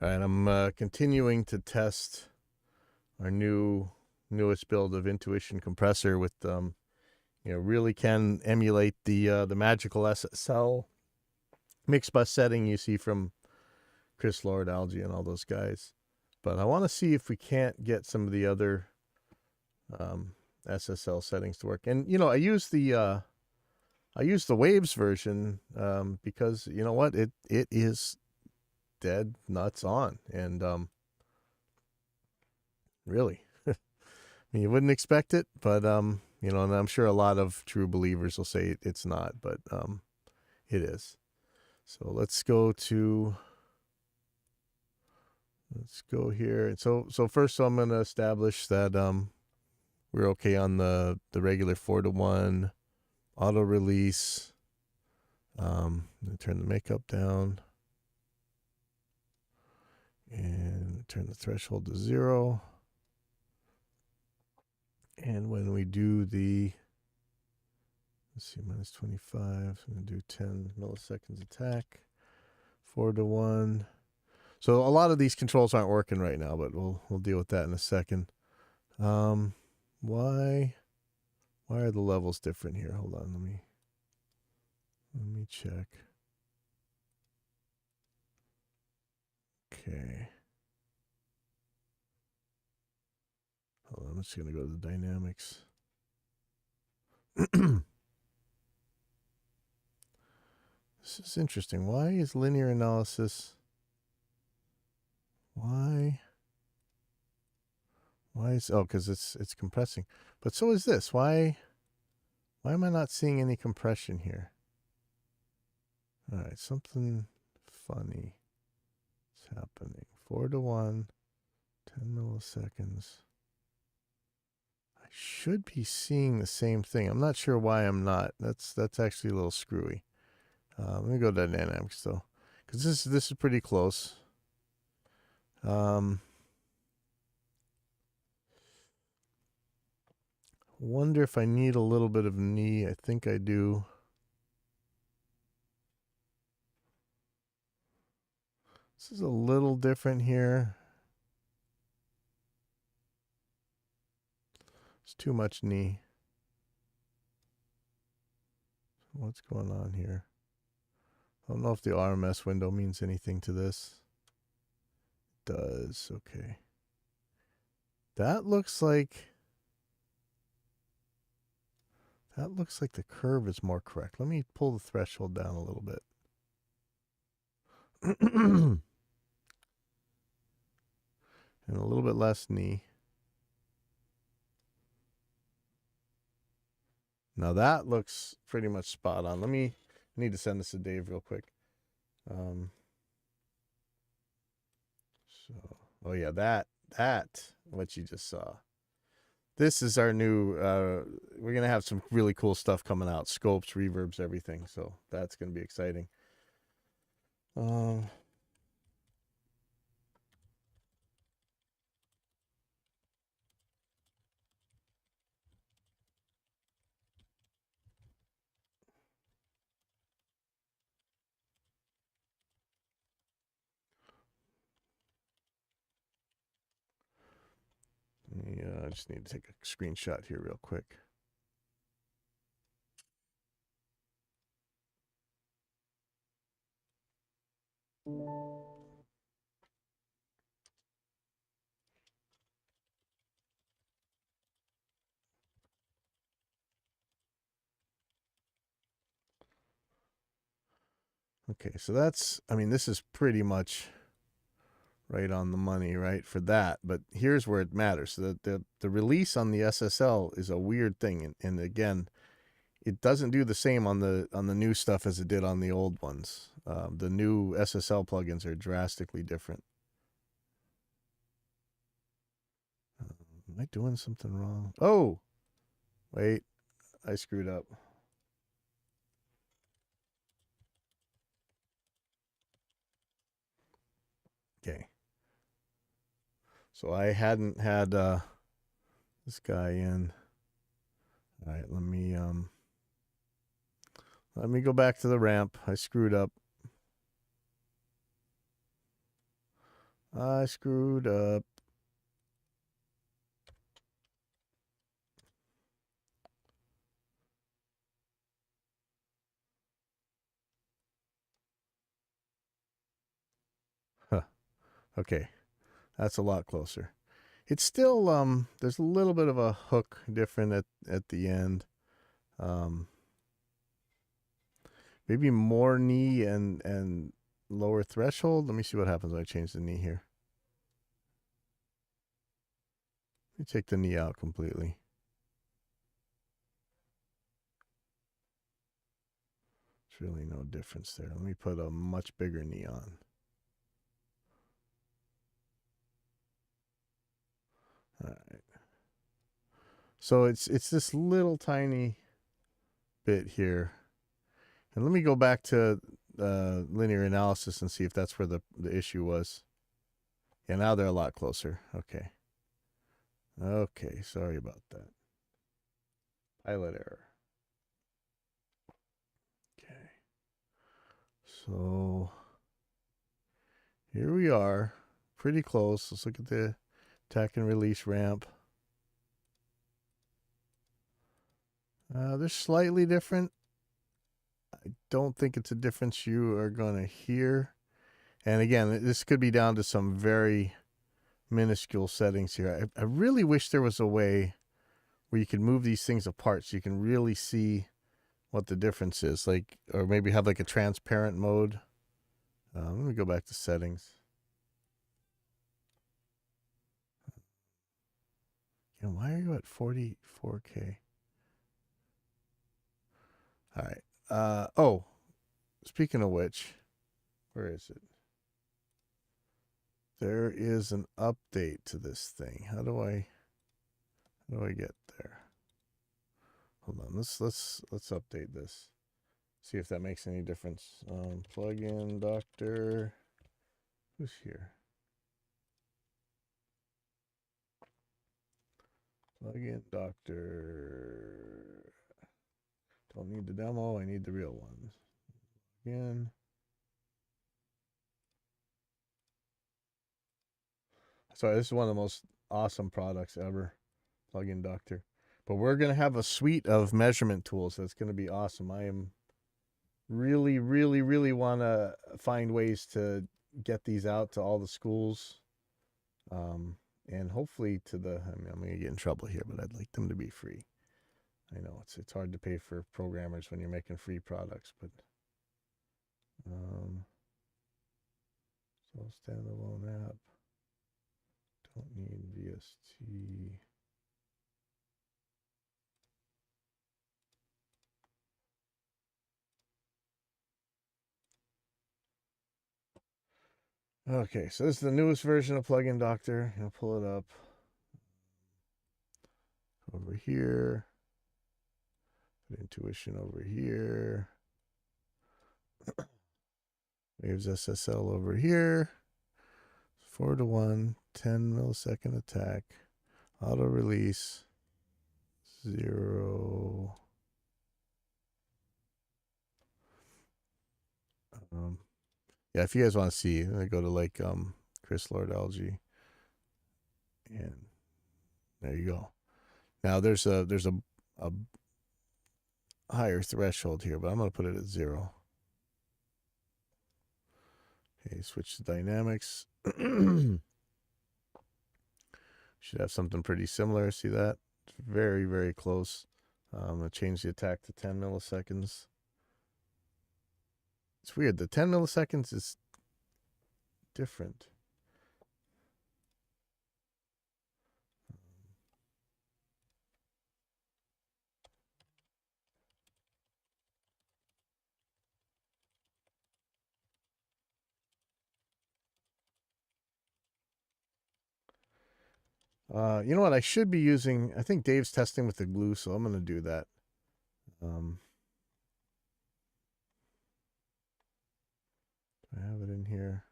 All right, I'm continuing to test our newest build of Intuition Compressor with really can emulate the magical SSL mix bus setting you see from Chris Lord, Algae, and all those guys. But I want to see if we can't get some of the other SSL settings to work. And I use the Waves version because you know what, it is dead nuts on, and really, I mean, you wouldn't expect it, but and I'm sure a lot of true believers will say it's not, but it is. So let's go here. And so first, I'm going to establish that we're okay on the regular 4-to-1 auto release. I'm going to turn the makeup down and turn the threshold to 0. And when we do let's see, minus 25, I'm going to do 10 milliseconds attack, 4-to-1. So a lot of these controls aren't working right now, but we'll deal with that in a second. Why are the levels different here? Hold on, let me check. Okay. Hold on, I'm just going to go to the dynamics. This is interesting. Why is linear analysis? Why is, because it's compressing. But so is this. Why am I not seeing any compression here? All right, something funny is happening. 4-to-1, 10 milliseconds. I should be seeing the same thing. I'm not sure why I'm not. That's actually a little screwy. Let me go to dynamics though, because this is pretty close. Wonder if I need a little bit of knee. I think I do. This is a little different here. It's too much knee. What's going on here? I don't know if the RMS window means anything to this. It does. Okay. That looks like the curve is more correct. Let me pull the threshold down a little bit. And a little bit less knee. Now that looks pretty much spot on. I need to send this to Dave real quick. Oh yeah, that what you just saw. This is our new, we're going to have some really cool stuff coming out. Scopes, reverbs, everything. So that's going to be exciting. I just need to take a screenshot here real quick. Okay, so this is pretty much right on the money, right, for that. But here's where it matters. The release on the SSL is a weird thing, and again, it doesn't do the same on the new stuff as it did on the old ones. The new SSL plugins are drastically different. Am I doing something wrong? Oh, wait, I screwed up. Okay. So I hadn't had this guy in. All right, let me go back to the ramp. I screwed up. I screwed up. Huh. Okay. That's a lot closer. It's still there's a little bit of a hook different at the end. Um maybe more knee and lower threshold. Let me see what happens when I change the knee here. Let me take the knee out completely. There's really no difference there. Let me put a much bigger knee on. All right. So it's this little tiny bit here. And let me go back to linear analysis and see if that's where the issue was. Yeah, now they're a lot closer. Okay. Okay, sorry about that. Pilot error. Okay. So here we are. Pretty close. Let's look at the attack and release ramp. They're slightly different. I don't think it's a difference you are going to hear. And again, this could be down to some very minuscule settings here. I really wish there was a way where you could move these things apart so you can really see what the difference is. Like, or maybe have like a transparent mode. Let me go back to settings. Why are you at 44K? All right. Oh, speaking of which, where is it? There is an update to this thing. How do I get there? Hold on. Let's update this. See if that makes any difference. Plugin doctor. Who's here? Plugin doctor. Don't need the demo. I need the real one. Again. Sorry, this is one of the most awesome products ever. Plugin doctor. But we're going to have a suite of measurement tools that's going to be awesome. I am really want to find ways to get these out to all the schools. And hopefully to the, I mean, I'm going to get in trouble here, but I'd like them to be free. I know it's hard to pay for programmers when you're making free products, but so standalone app. Don't need VST. Okay, so this is the newest version of Plugin Doctor. I'll pull it up over here. Put Intuition over here. Waves SSL over here. 4-to-1, 10 millisecond attack, auto release, 0. Yeah, if you guys want to see, I go to like Chris Lord Algae, and there you go. Now there's a higher threshold here, but I'm going to put it at 0. Okay, switch to dynamics. Should have something pretty similar. See that? It's very close. I'll change the attack to 10 milliseconds. It's weird. The 10 milliseconds is different. You know what? I should be using. I think Dave's testing with the glue, so I'm going to do that. I have it in here.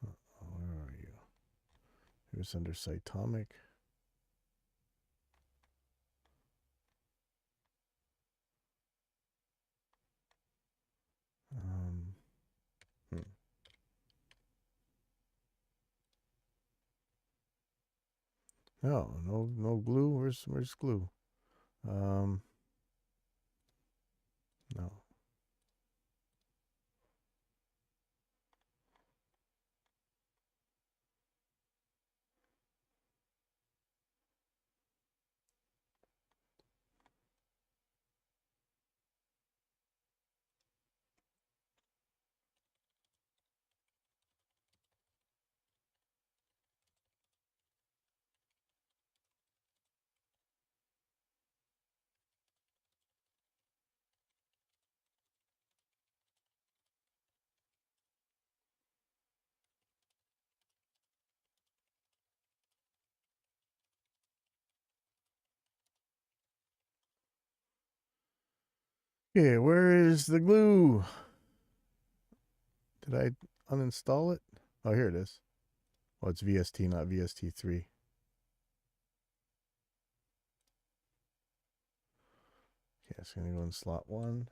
Where are you? Here's under Cytomic. No glue. Where's glue? No. Okay, where is the glue? Did I uninstall it? Oh, here it is. Oh, it's VST, not VST3. Okay, it's going to go in slot 1.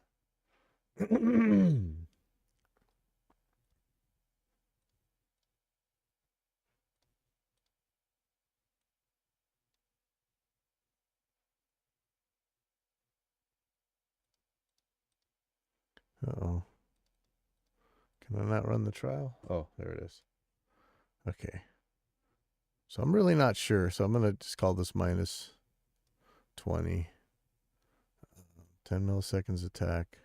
Uh-oh. Can I not run the trial? Oh, there it is. Okay. So I'm really not sure. So I'm going to just call this minus 20. 10 milliseconds attack.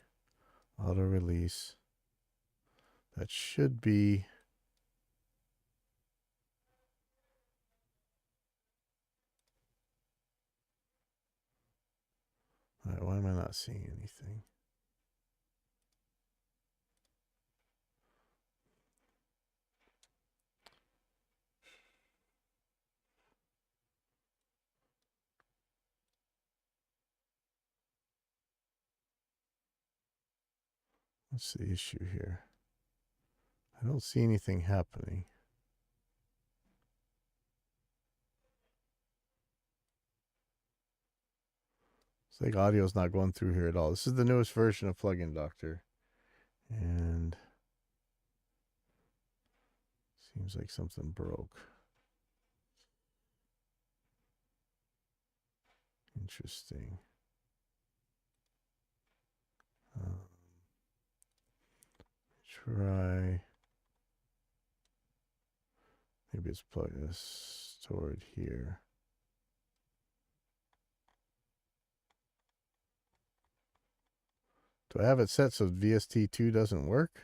Auto release. That should be... All right, why am I not seeing anything? What's the issue here? I don't see anything happening. It's like audio's not going through here at all. This is the newest version of Plugin Doctor. And seems like something broke. Interesting. Try. Maybe it's stored here. Do I have it set so VST2 doesn't work?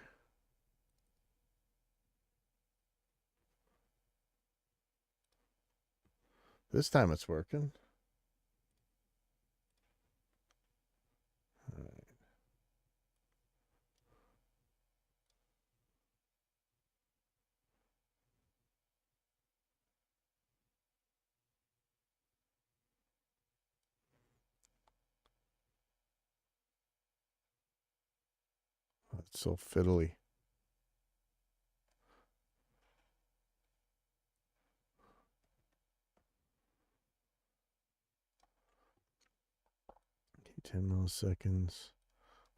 This time it's working. All right. Oh, it's so fiddly. Okay, 10 milliseconds.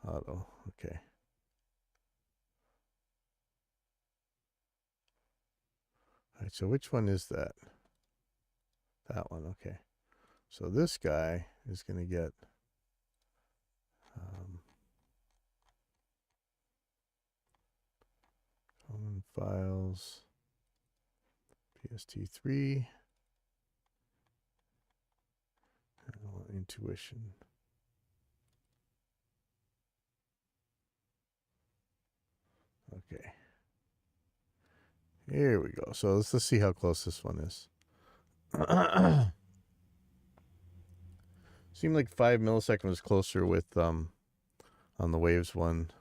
Auto. Okay. All right, so which one is that? That one, okay. So this guy is going to get common files, PST3, intuition. Okay. Here we go. So let's see how close this one is. Seemed like 5 milliseconds was closer with on the waves one.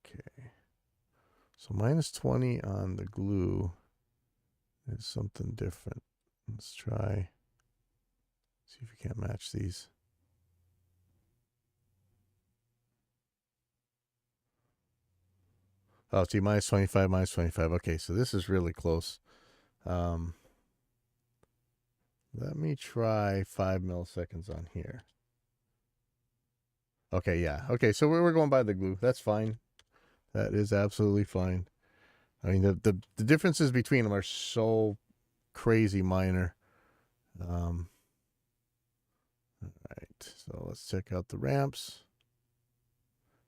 Okay. So minus 20 on the glue is something different. Let's try. See if we can't match these. Oh, see, minus 25, minus 25. Okay, so this is really close. Let me try 5 milliseconds on here. Okay, yeah. Okay, so we're going by the glue. That's fine. That is absolutely fine. I mean, the differences between them are so crazy minor. All right, so let's check out the ramps.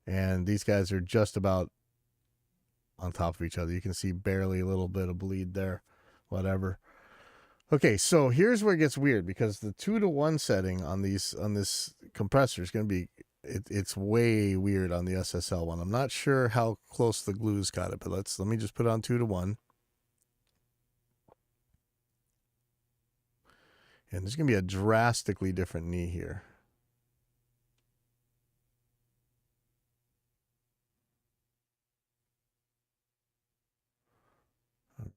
And these guys are just about on top of each other. You can see barely a little bit of bleed there, whatever. Okay, so here's where it gets weird because the 2-to-1 setting on this compressor is going to be it's way weird on the SSL one. I'm not sure how close the glue's got it, but let me just put it on 2-to-1. And there's going to be a drastically different knee here.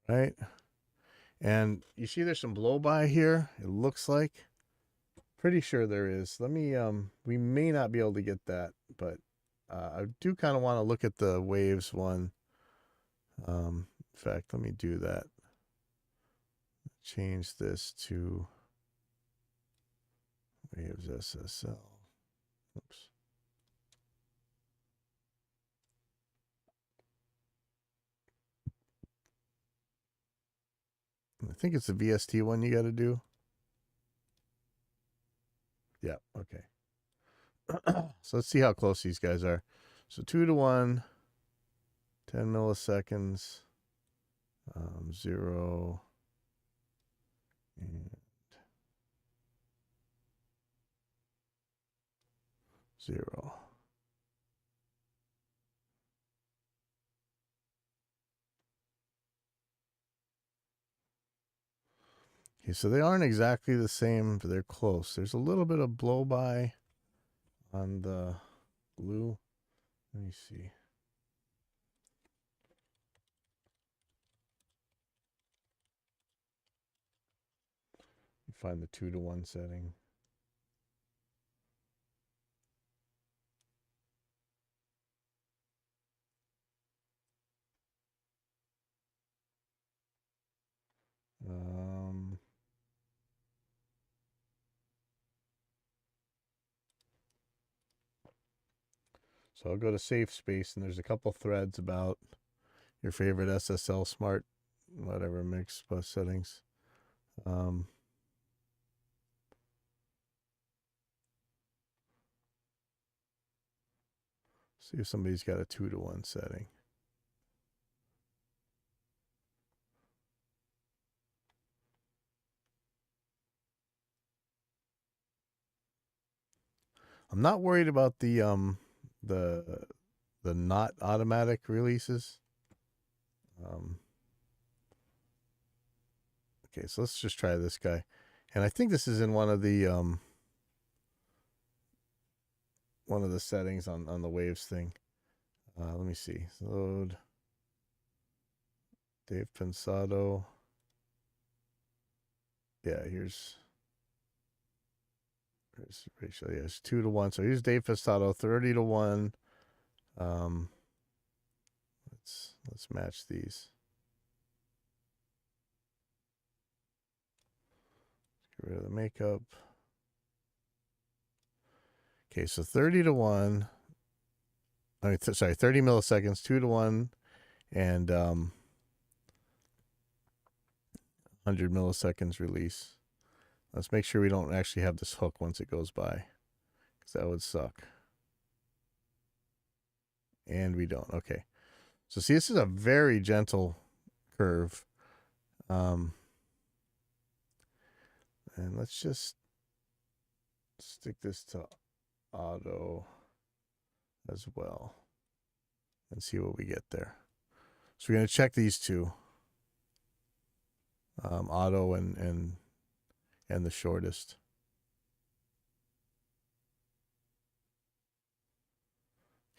All right. And you see there's some blow by here, it looks like. Pretty sure there is. Let me we may not be able to get that, but I do kind of want to look at the waves one. In fact, let me do that. Change this to waves SSL. Oops. I think it's the VST one you got to do. Yeah, okay. So let's see how close these guys are. So 2-to-1, 10 milliseconds, 0, and 0. Okay, so they aren't exactly the same, but they're close. There's a little bit of blow by on the glue. Let me see. Find the 2-to-1 setting. So I'll go to safe space, and there's a couple threads about your favorite SSL smart, whatever mix bus settings. See if somebody's got a 2-to-1 setting. I'm not worried about the not automatic releases. Okay, so let's just try this guy. And I think this is in one of the settings on the waves thing. Let me see. Load Dave Pensado. Yeah, here's ratio. Yeah, it's 2-to-1. So here's Dave Pensado, 30-to-1. Let's match these. Get rid of the makeup. Okay, so 30-to-1. I mean, sorry, 30 milliseconds, 2-to-1, and 100 milliseconds release. Let's make sure we don't actually have this hook once it goes by, because that would suck. And we don't. Okay. So see, this is a very gentle curve. And let's just stick this to auto as well and see what we get there. So we're going to check these two, auto and the shortest.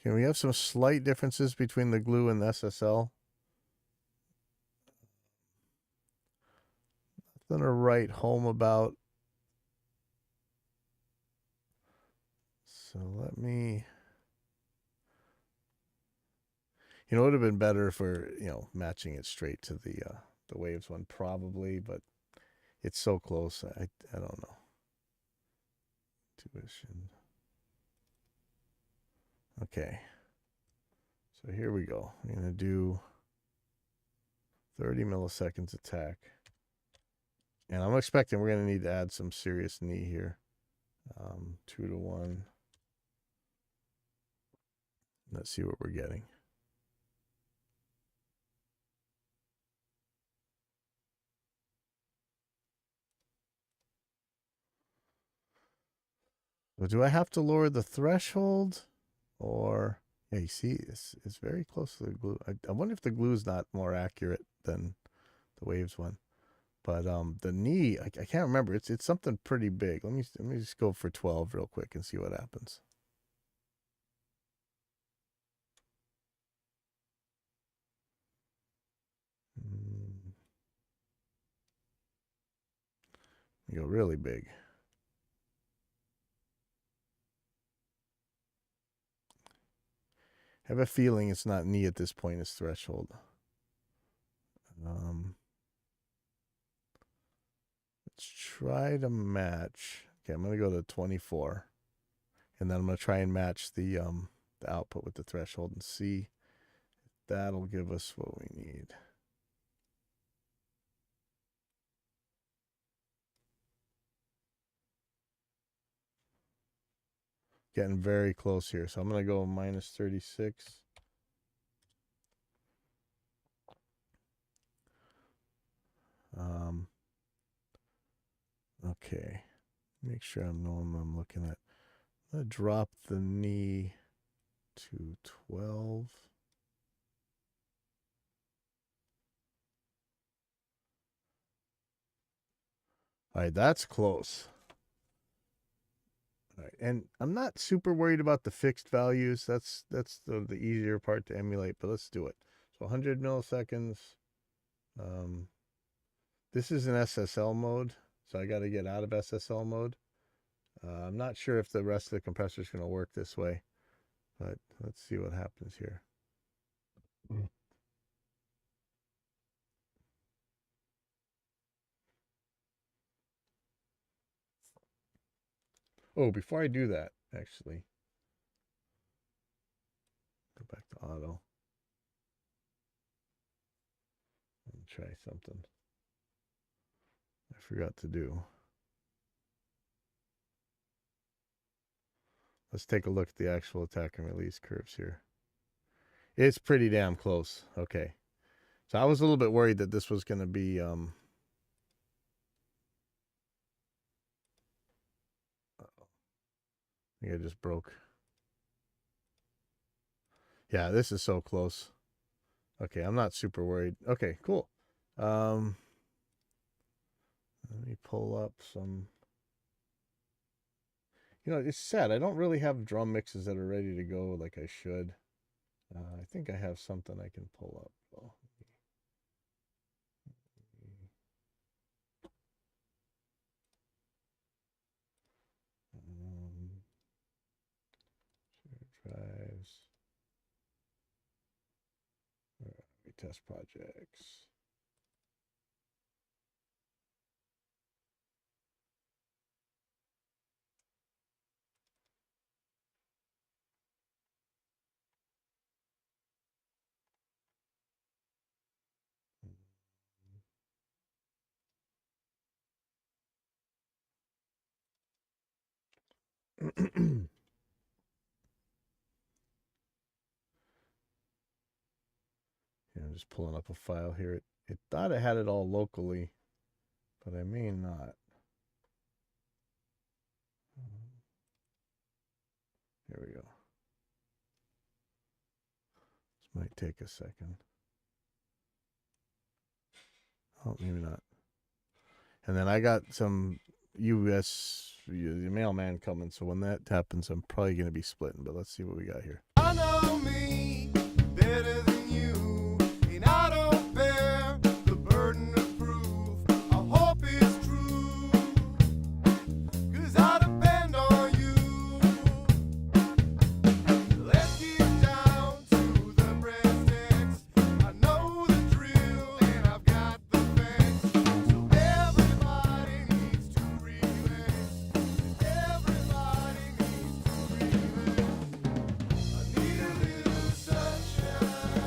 Okay, we have some slight differences between the glue and the SSL. Nothing to write home about. So let me, it would have been better for, matching it straight to the waves one probably, but it's so close. I don't know. Tuition. Okay. So here we go. I'm going to do 30 milliseconds attack. And I'm expecting we're going to need to add some serious knee here. 2 to 1. Let's see what we're getting. So do I have to lower the threshold? Or, yeah, you see, it's very close to the glue. I wonder if the glue is not more accurate than the waves one. But the knee, I can't remember. It's something pretty big. Let me just go for 12 real quick and see what happens. You go really big. I have a feeling it's not knee at this point, it's threshold. Let's try to match. Okay, I'm going to go to 24. And then I'm going to try and match the output with the threshold and see if that'll give us what we need. Getting very close here. So I'm going to go minus 36. Okay. Make sure I know what I'm looking at. I'm going to drop the knee to 12. All right, that's close. All right, and I'm not super worried about the fixed values. That's the easier part to emulate, but let's do it. So 100 milliseconds. This is in SSL mode, so I got to get out of SSL mode. I'm not sure if the rest of the compressor is going to work this way, but let's see what happens here. Oh, before I do that, actually, go back to auto and try something I forgot to do. Let's take a look at the actual attack and release curves here. It's pretty damn close. Okay. So I was a little bit worried that this was going to be I think I just broke. Yeah, this is so close. Okay, I'm not super worried. Okay, cool. Let me pull up some. You know, it's sad. I don't really have drum mixes that are ready to go like I should. I think I have something I can pull up. Oh. Share drives. Where are we? Test projects. Yeah, I'm just pulling up a file here. It thought it had it all locally, but I may not. Here we go. This might take a second. Oh, maybe not. And then I got some US mailman coming, so when that happens, I'm probably going to be splitting, but let's see what we got here. I know me better than you, and I don't bear the burden of proof. I hope it's true, 'cause I depend on you. Let's get down to the brass tacks. I know the drill, and I've got the facts. So everybody needs to relax. Everybody needs to relax. I need a little sunshine.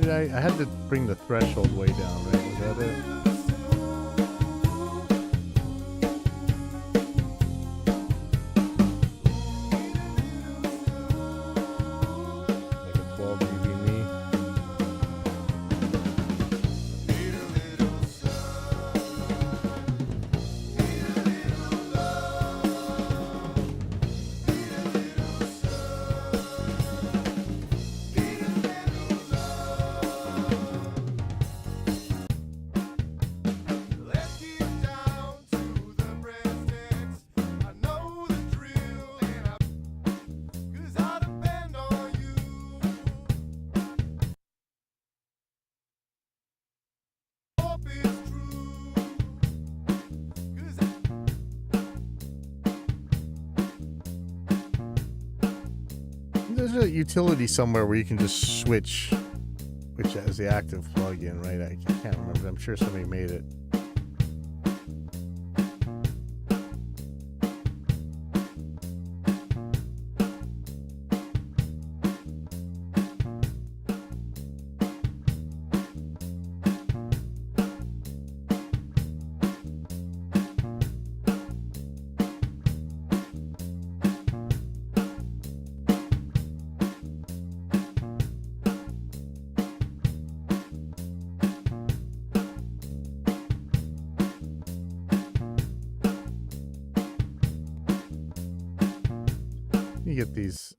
did I had to bring the threshold way down, right? Was that it? Like a 12 dB knee. Let's get down to the breadsticks. I know the drill, and 'cause I depend on you. Hope it's true. 'Cause There's a utility somewhere where you can just switch which has the active plug-in, right? I can't remember. I'm sure somebody made it.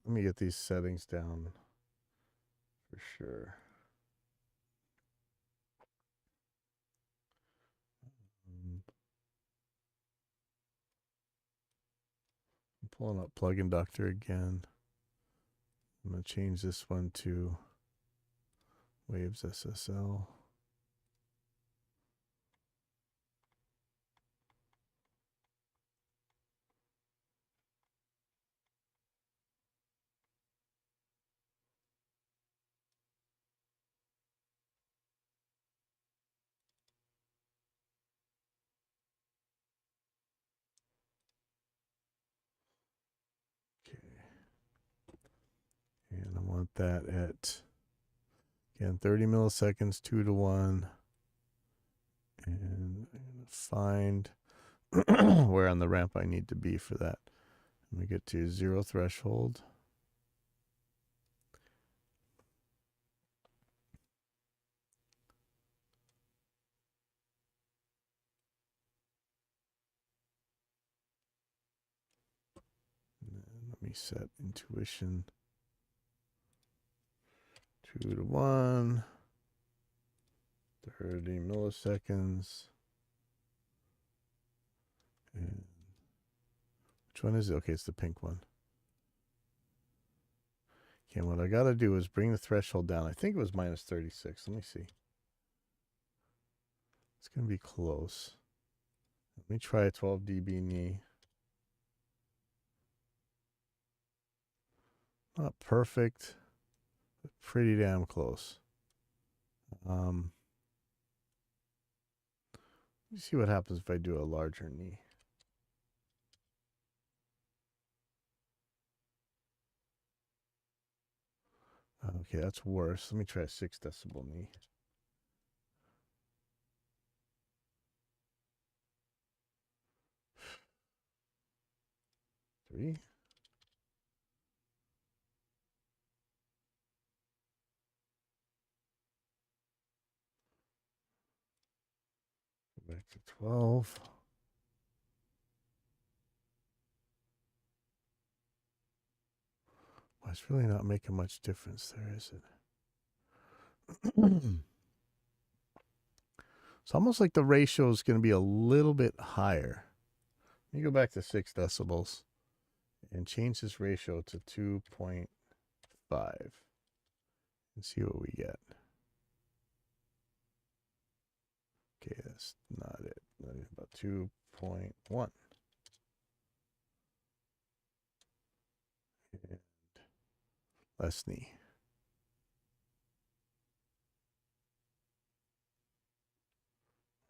Let me get these settings down for sure. I'm pulling up plug inductor again. I'm going to change this one to Waves SSL. And I want that at, again, 30 milliseconds, 2 to 1. And I'm going to find where on the ramp I need to be for that. Let me get to 0 threshold. And let me set intuition 2 to 1, 30 milliseconds. And which one is it? Okay, it's the pink one. Okay, what I got to do is bring the threshold down. I think it was minus 36. Let me see. It's going to be close. Let me try a 12 dB knee. Not perfect, but pretty damn close. Let me see what happens if I do a larger knee. Okay, that's worse. Let me try a 6 decibel knee. Three. Go back to 12. Well, it's really not making much difference there, is it? It's almost like the ratio is going to be a little bit higher. Let me go back to 6 decibels and change this ratio to 2.5 and see what we get. Okay, that's not it. About 2.1. And less knee.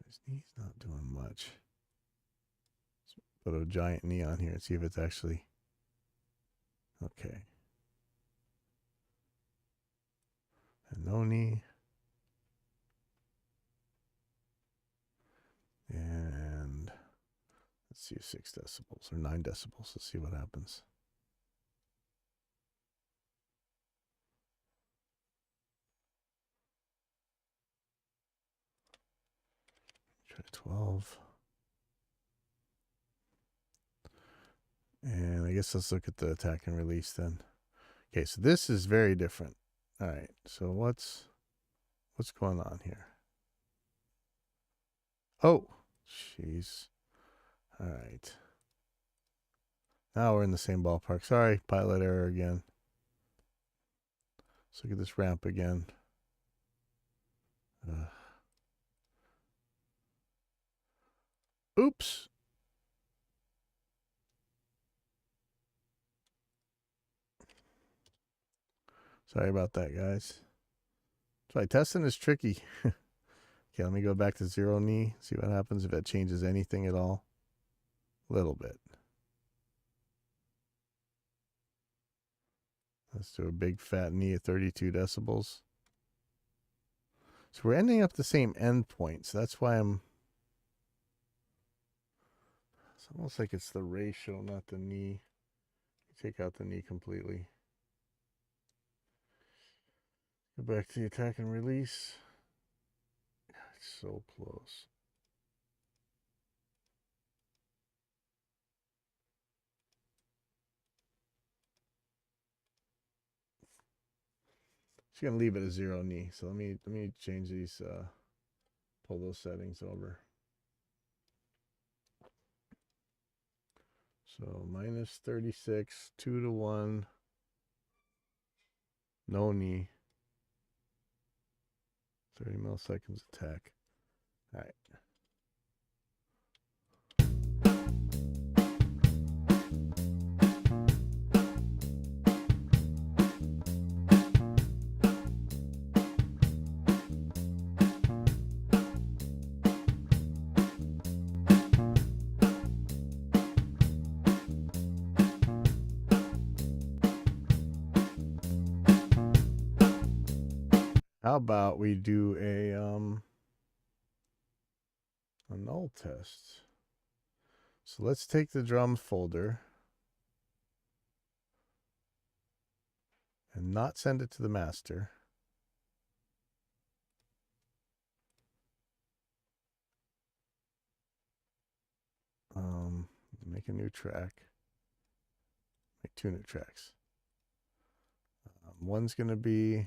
His knee's not doing much. Let's put a giant knee on here and see if it's actually okay. And no knee. And let's see, 6 decibels or 9 decibels. Let's see what happens. Try 12. And I guess let's look at the attack and release then. Okay, so this is very different. All right, so what's going on here? Oh, jeez. All right. Now we're in the same ballpark. Sorry, pilot error again. Let's look at this ramp again. Oops. Sorry about that, guys. That's why testing is tricky. Okay, let me go back to 0 knee. See what happens if that changes anything at all. A little bit. Let's do a big fat knee at 32 decibels. So we're ending up the same end point. So that's why it's almost like it's the ratio, not the knee. Take out the knee completely. Go back to the attack and release. It's so close. Just gonna leave it at 0 knee. So let me change these, pull those settings over. So minus 36, 2 to 1, no knee, 30 milliseconds attack. All right. How about we do a null test? So let's take the drum folder and not send it to the master. Make a new track. Make 2 new tracks. One's going to be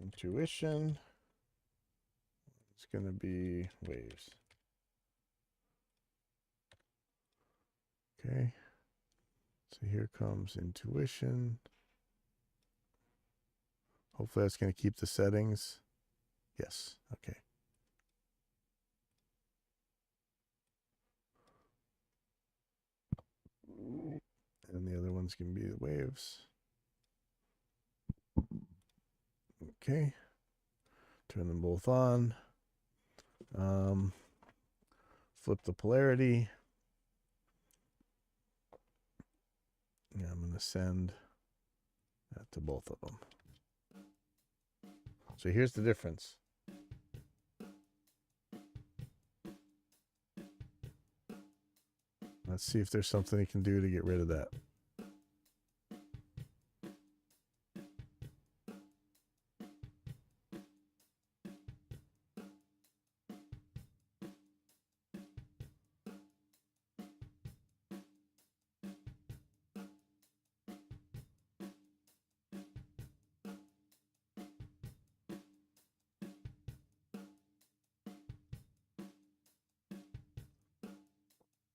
intuition. It's going to be waves. Okay. So here comes intuition. Hopefully that's going to keep the settings. Yes. Okay. And the other one's going to be the waves. Okay. Turn them both on. Flip the polarity. Yeah, I'm going to send that to both of them. So here's the difference. Let's see if there's something you can do to get rid of that.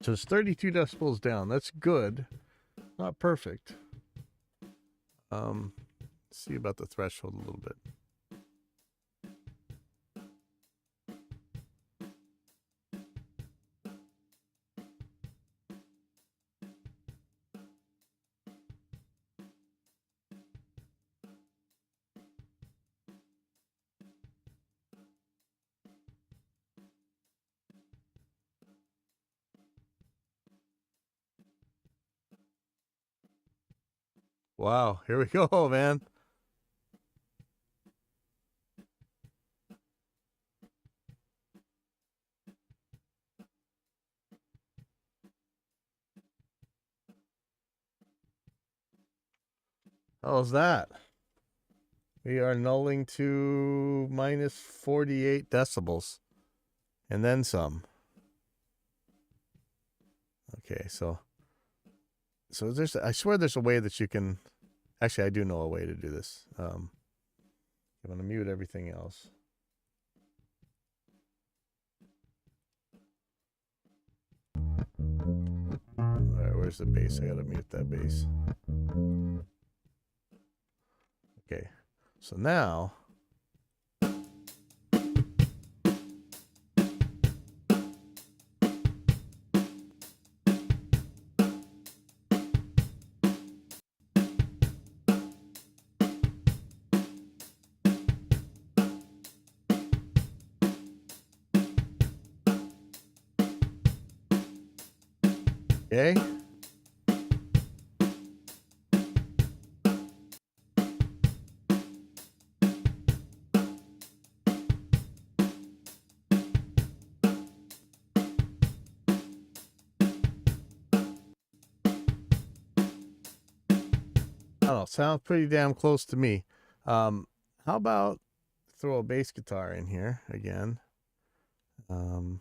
So it's 32 decibels down. That's good. Not perfect. See about the threshold a little bit. Wow, here we go, man. How's that? We are nulling to minus 48 decibels. And then some. Okay, so there's, I swear there's a way that you can, actually I do know a way to do this. I'm going to mute everything else. All right, where's the bass? I got to mute that bass. Okay, so now okay. I don't know, sounds pretty damn close to me. How about throw a bass guitar in here again? So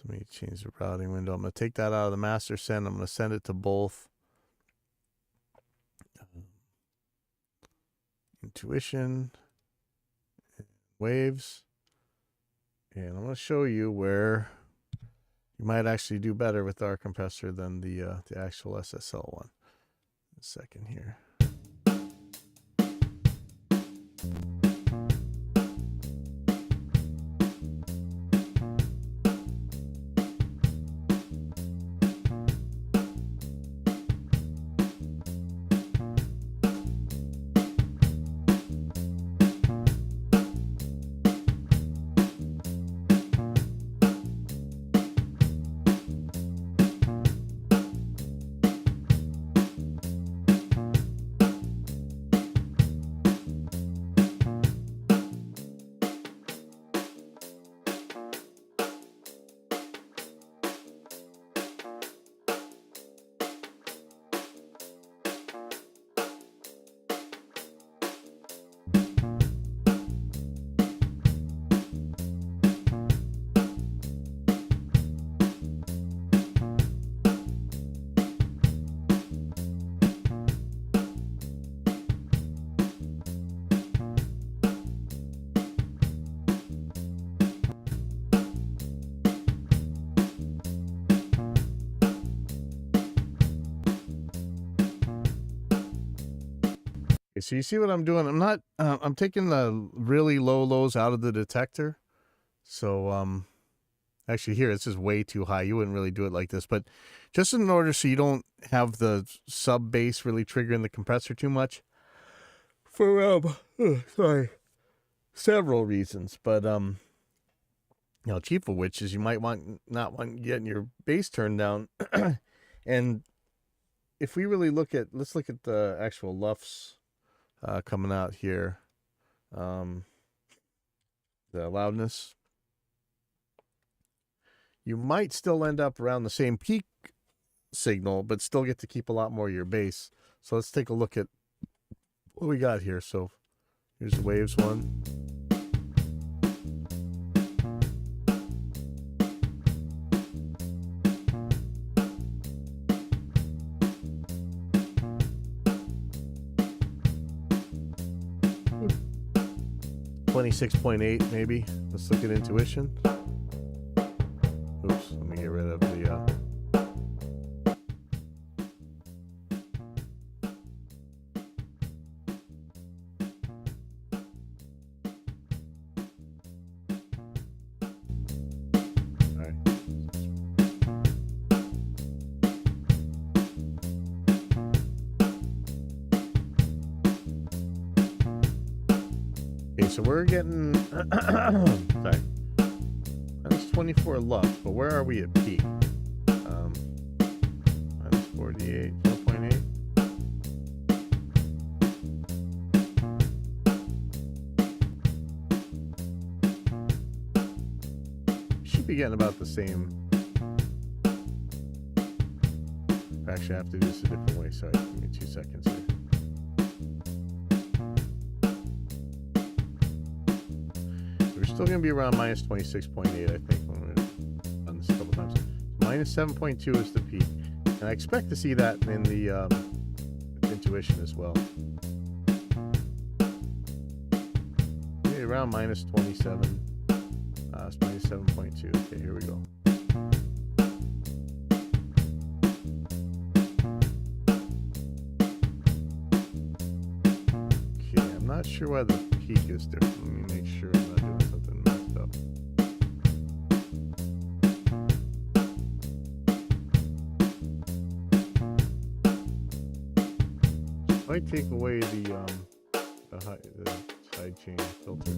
let me change the routing window. I'm going to take that out of the master send. I'm going to send it to both intuition, waves, and I'm going to show you where you might actually do better with our compressor than the actual SSL one. A second here. Okay, so you see what I'm doing? I'm not. I'm taking the really low lows out of the detector. So actually here it's just way too high. You wouldn't really do it like this, but just in order so you don't have the sub bass really triggering the compressor too much. For several reasons, but chief of which is you might not want getting your bass turned down. And if we really let's look at the actual LUFS coming out here. The loudness. You might still end up around the same peak signal, but still get to keep a lot more of your bass. So let's take a look at what we got here. So here's the waves one. $26.8 maybe. Let's look at intuition. Oops, let me get rid of the all right. Okay, so we're getting sorry, minus 24 LUFS, but where are we at peak? Minus 48, 4.8. Should be getting about the same Actually, I have to do this a different way. Sorry, give me 2 seconds here. We're still going to be around minus 26.8, I think, when we've done this a couple times. Minus 7.2 is the peak. And I expect to see that in the intuition as well. Okay, around minus 27. It's minus 7.2. Okay, here we go. Okay, I'm not sure why the peak is different. Let me make sure I'm not doing something messed up. Might take away the side chain filter.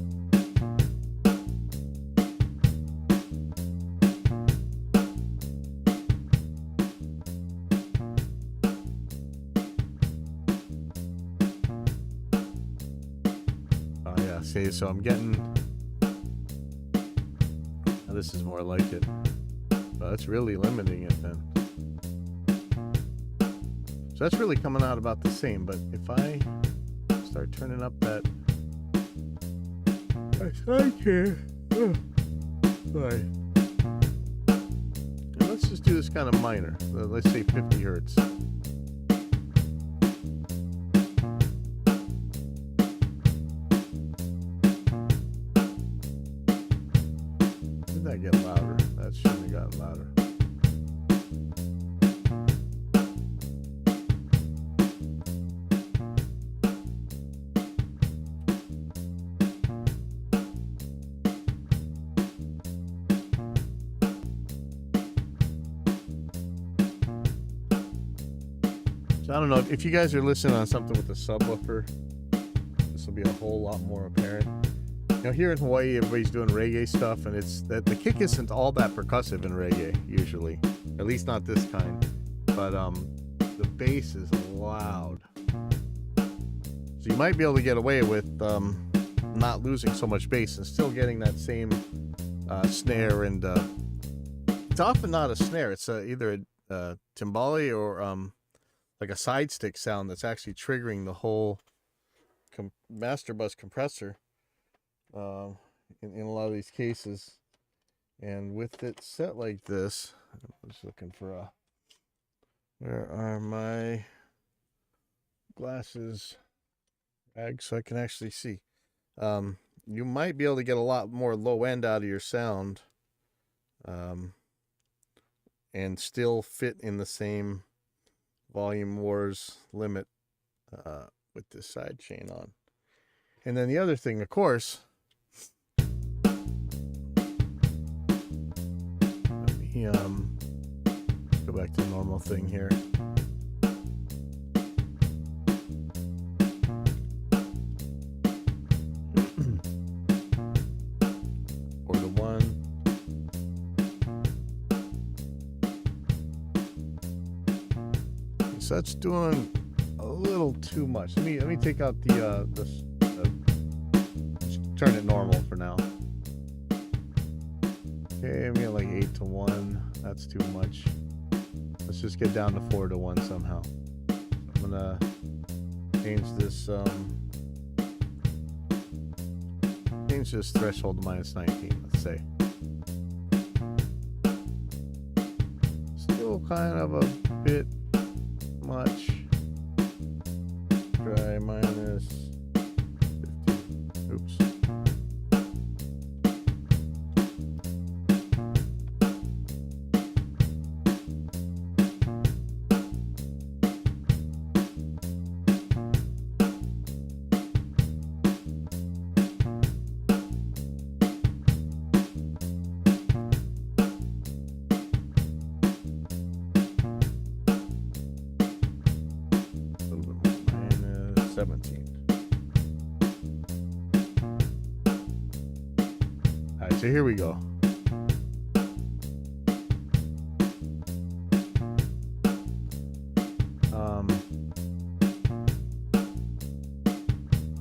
Oh yeah, see, so I'm getting. Now this is more like it. But that's really limiting it then. So that's really coming out about the same, but if I start turning up that side chain, sorry. And let's just do this kind of minor. Let's say 50 hertz. Did that get louder? That shouldn't have gotten louder. So I don't know if you guys are listening on something with a subwoofer, this will be a whole lot more apparent. You know, here in Hawaii, everybody's doing reggae stuff, and it's that the kick isn't all that percussive in reggae usually, at least not this kind. But the bass is loud, so you might be able to get away with not losing so much bass and still getting that same snare. And it's often not a snare; it's either a timbale or like a side stick sound that's actually triggering the whole master bus compressor in a lot of these cases. And with it set like this, I'm just looking for a, where are my glasses rags so I can actually see. You might be able to get a lot more low end out of your sound and still fit in the same volume wars limit with this side chain on. And then the other thing, of course, let me go back to the normal thing here. 4 to 1. So that's doing a little too much. Let me take out the just turn it normal for now. Okay, I'm getting like 8 to 1. That's too much. Let's just get down to 4 to 1 somehow. I'm gonna change this threshold to minus 19, let's say. Still kind of a bit much. Try minus 15. Oops. Minus 17. Alright, so here we go.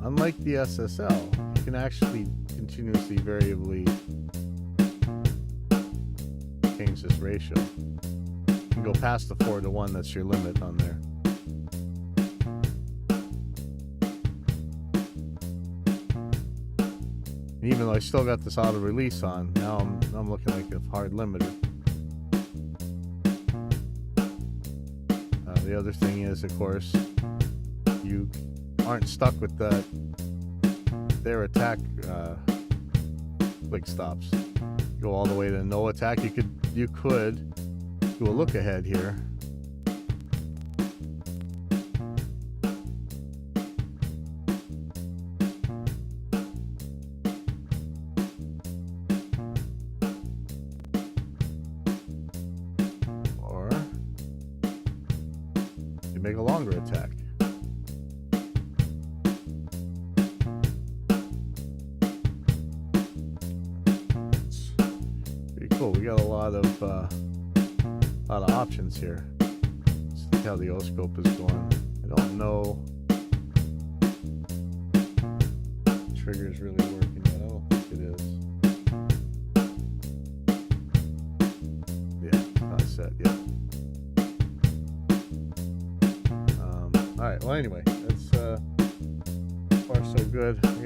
Unlike the SSL, you can actually continuously variably change this ratio. You can go past the 4 to 1. That's your limit on there. And even though I still got this auto release on, now I'm looking like a hard limiter. The other thing is, of course, you aren't stuck with their attack click stops. Go all the way to no attack. You could do a look ahead here. Or you make a longer attack. Cool. We got a lot of options here. Let's see how the O-scope is going. I don't know. The trigger's really working yet. I don't think it is. Yeah, it's not set yet. All right. Well, anyway, that's so far so good.